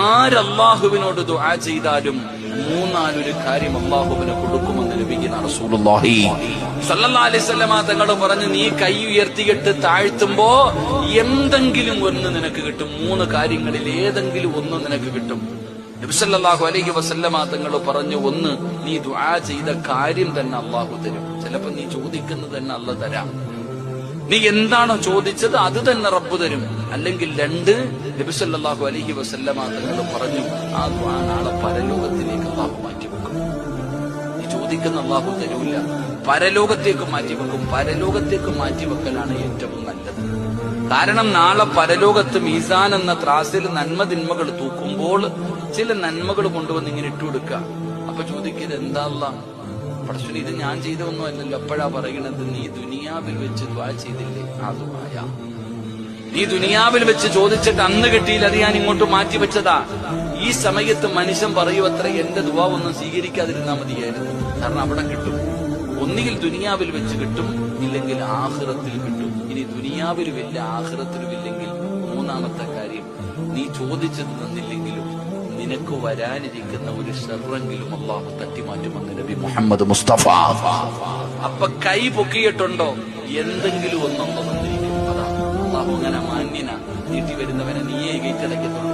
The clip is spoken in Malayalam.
ആരല്ലാഹുവിനോട് ദുആ ചെയ്താലും മൂന്നാലൊരു കാര്യം അല്ലാഹുവിന് കൊടുക്കുമെന്ന് നബിയുനാ റസൂലുള്ളാഹി സ്വല്ലല്ലാഹു അലൈഹി വസല്ലമ തങ്ങൾ പറഞ്ഞു, നീ കൈ ഉയർത്തിയിട്ട് താഴ്ത്തുമ്പോ എന്തെങ്കിലും ഒന്ന് നിനക്ക് കിട്ടും. മൂന്ന് കാര്യങ്ങളിൽ ഏതെങ്കിലും ഒന്ന് നിനക്ക് കിട്ടും. നബി സല്ലല്ലാഹു അലൈഹി വസല്ലമ തങ്ങൾ പറഞ്ഞു, ഒന്ന്, നീ ദുആ ചെയ്ത കാര്യം തന്നെ അല്ലാഹു തരും. ചിലപ്പോ നീ ചോദിക്കുന്നത് തന്നെ അല്ലാഹു തരാം. നീ എന്താണോ ചോദിച്ചത് അത് തന്നെ റബ്ബ് തരും. അല്ലെങ്കിൽ രണ്ട്, നബി സല്ലല്ലാഹു അലൈഹി വസല്ലമ തങ്ങൾ പറഞ്ഞു, ആ ദുആ നാളെ പരലോകത്തിലേക്ക് അല്ലാഹു മാറ്റിവെക്കും. നീ ചോദിക്കുന്ന അല്ലാഹു തരൂല്ല, പരലോകത്തേക്ക് മാറ്റിവെക്കും. പരലോകത്തേക്ക് മാറ്റിവെക്കലാണ് ഏറ്റവും നല്ലത്. കാരണം നാളെ പരലോകത്ത് മീസാൻ എന്ന ത്രാസിൽ നന്മ തിന്മകൾ തൂക്കുമ്പോൾ ചില നന്മകൾ കൊണ്ടുവന്ന് ഇങ്ങനെ ഇട്ടുകൊടുക്കുക. അപ്പൊ ചോദിക്കുന്നത് എന്താ അല്ലാഹ്, പടച്ചോനെ ഇത് ഞാൻ ചെയ്തൊന്നും അല്ലല്ലോ. അപ്പോഴാ പറയണത്, നീ ദുനിയാവിൽ വെച്ച് ദുആ ചെയ്തില്ലേ, ആ ദുആയ നീ ദുനിയാവിൽ വെച്ച് ചോദിച്ചിട്ട് അന്ന് കിട്ടിയില്ല, അത് ഞാൻ ഇങ്ങോട്ട് മാറ്റി വെച്ചതാ. ഈ സമയത്ത് മനുഷ്യൻ പറയുമത്ര, എന്റെ ദുആ ഒന്നും സ്വീകരിക്കാതിരുന്നാ മതിയായിരുന്നു. കാരണം അവിടെ കിട്ടും. ഒന്നുകിൽ ദുനിയാവിൽ വെച്ച് കിട്ടും, ഇല്ലെങ്കിൽ ആഖിറത്തിൽ കിട്ടും. ഇനി ദുനിയാവിലുമില്ല ആഖിറത്തിലുമില്ലെങ്കിൽ മൂന്നാമത്തെ കാര്യം, നീ ചോദിച്ചത് തന്നില്ലെങ്കിലും നിനക്ക് വരാനിരിക്കുന്ന ഒരു ഷർറെങ്കിലും അല്ലാഹു തട്ടിമാറ്റുമെന്ന് നബി മുഹമ്മദ് മുസ്തഫ. അപ്പൊ കൈ പൊക്കിയിട്ടുണ്ടോ, എന്തെങ്കിലും ഒന്നും തന്നിരിക്കും. അതാ അല്ലാഹു അങ്ങനെ മാന്യന നീട്ടി വരുന്നവനെ നീയേ കയറ്റടയ്ക്കത്തുള്ളൂ.